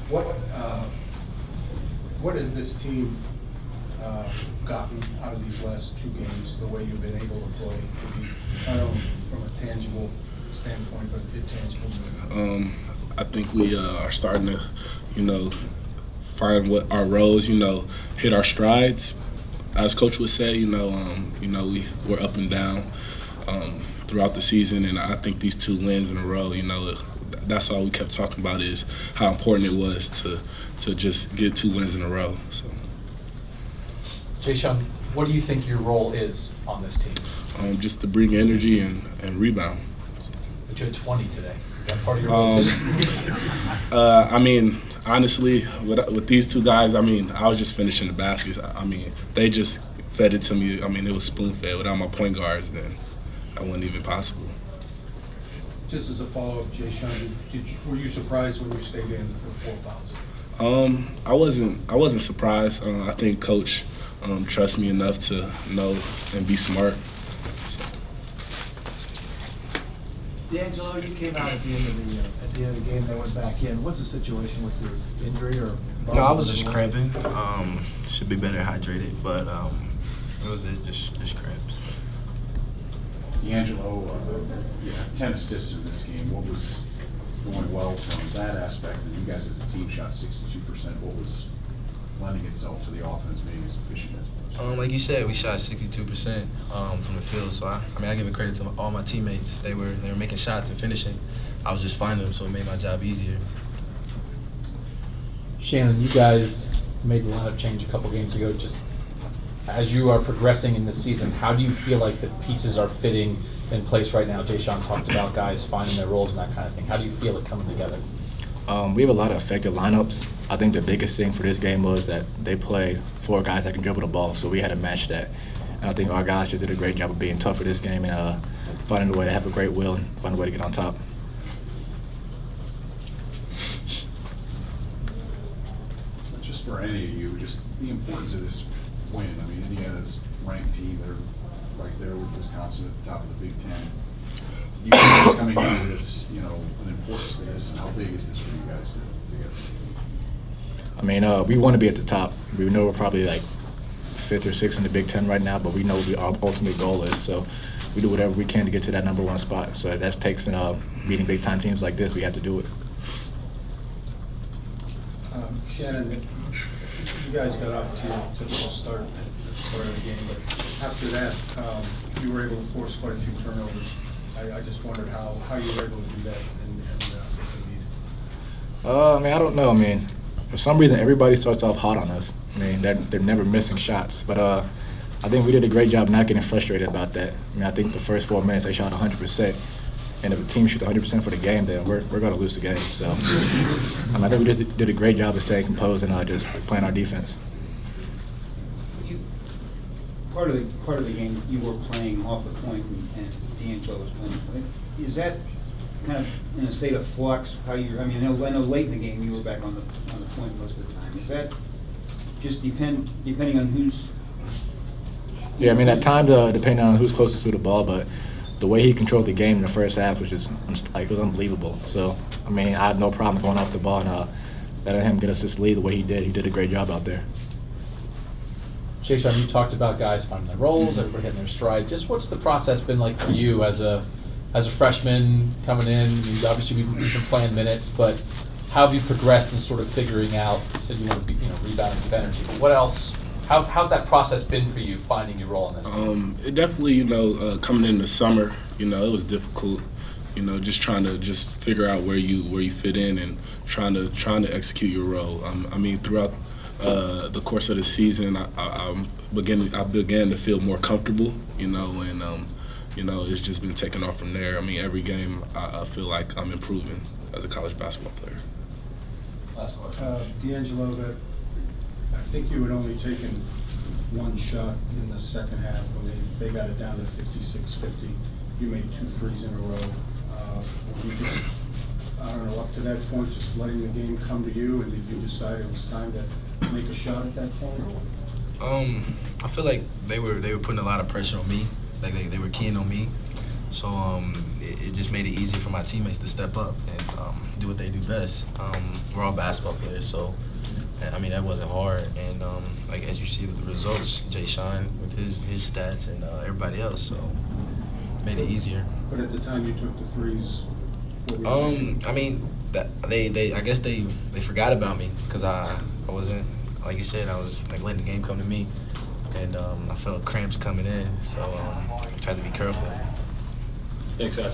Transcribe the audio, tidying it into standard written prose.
What what has this team gotten out of these last two games, the way you've been able to play, maybe not only from a tangible standpoint, but intangible? I think we are starting to, find what our roles, hit our strides. As Coach would say, we're up and down throughout the season, and I think these two wins in a row, that's all we kept talking about is how important it was to just get two wins in a row. So. Jae'Sean, what do you think your role is on this team? Just to bring energy and rebound. But you had 20 today. Is that part of your role? Honestly, with these two guys, I was just finishing the baskets. They just fed it to me. It was spoon-fed. Without my point guards, then that wasn't even possible. Just as a follow-up, Jae'Sean, were you surprised when you stayed in with 4 fouls? I wasn't surprised. I think Coach trusts me enough to know and be smart. So. D'Angelo, you came out at the end of the game. They went back in. What's the situation with your injury or? No, I was just cramping. Should be better hydrated, but it was just cramps. D'Angelo, 10 assists in this game. What was going well from that aspect? And you guys as a team shot 62%. What was lending itself to the offense being as efficient as it was? Like you said, we shot 62% from the field. So I give it credit to all my teammates. They were making shots and finishing. I was just finding them, so it made my job easier. Shannon, you guys made the lineup change a couple games ago. Just as you are progressing in this season, how do you feel like the pieces are fitting in place right now? Jae'Sean talked about guys finding their roles and that kind of thing. How do you feel it coming together? We have a lot of effective lineups. I think the biggest thing for this game was that they play 4 guys that can dribble the ball, so we had to match that. And I think our guys just did a great job of being tough for this game and finding a way to have a great will and find a way to get on top. Just for any of you, just the importance of this win. Indiana's ranked team. They're right there with Wisconsin at the top of the Big Ten. You guys coming into this, an importance to this, and how big is this for you guys to get? We want to be at the top. We know we're probably like 5th or 6th in the Big Ten right now, but we know what our ultimate goal is. So we do whatever we can to get to that #1 spot. So if that takes beating big-time teams like this, we have to do it. Shannon, you guys got off to a typical start at the start of the game, but after that, you were able to force quite a few turnovers. I just wondered how you were able to do that and get the lead. I don't know. For some reason, everybody starts off hot on us. They're never missing shots. But I think we did a great job not getting frustrated about that. I think the first 4 minutes they shot 100%. And if a team shoots 100% for the game, then we're going to lose the game. So I think we did a great job of staying composed and just playing our defense. Part of the game you were playing off the point and D'Angelo was playing. Is that kind of in a state of flux? How you? I know late in the game you were back on the point most of the time. Is that just depending on who's? Yeah, at times depending on who's closest to the ball, but the way he controlled the game in the first half was just it was unbelievable. So I had no problem going off the ball and letting him get us this lead the way he did. He did a great job out there. Jae'Sean, you talked about guys finding their roles, everybody hitting their stride. Just what's the process been like for you as a freshman coming in? Obviously you've been playing minutes, but how have you progressed in sort of figuring out? You said you want to be, rebounding with energy, but what else? How's that process been for you finding your role in this team? It definitely, coming in the summer, it was difficult. Just trying to figure out where you fit in and trying to execute your role. Throughout the course of the season, I began to feel more comfortable, and it's just been taking off from there. Every game I feel like I'm improving as a college basketball player. Last question. D'Angelo, I think you had only taken 1 shot in the second half when they got it down to 56-50. You made 2 threes in a row. Were you just, up to that point, just letting the game come to you, and did you decide it was time to make a shot at that point, or what? I feel like they were putting a lot of pressure on me. Like they were keying on me. So it just made it easy for my teammates to step up and do what they do best. We're all basketball players, so I mean that wasn't hard. And like as you see with the results, Jae'Sean with his stats and everybody else, so it made it easier. But at the time you took the threes, what were you thinking? I mean that they I guess they forgot about me because I wasn't, like you said, I was like letting the game come to me, and I felt cramps coming in, so I tried to be careful. Thanks, guys.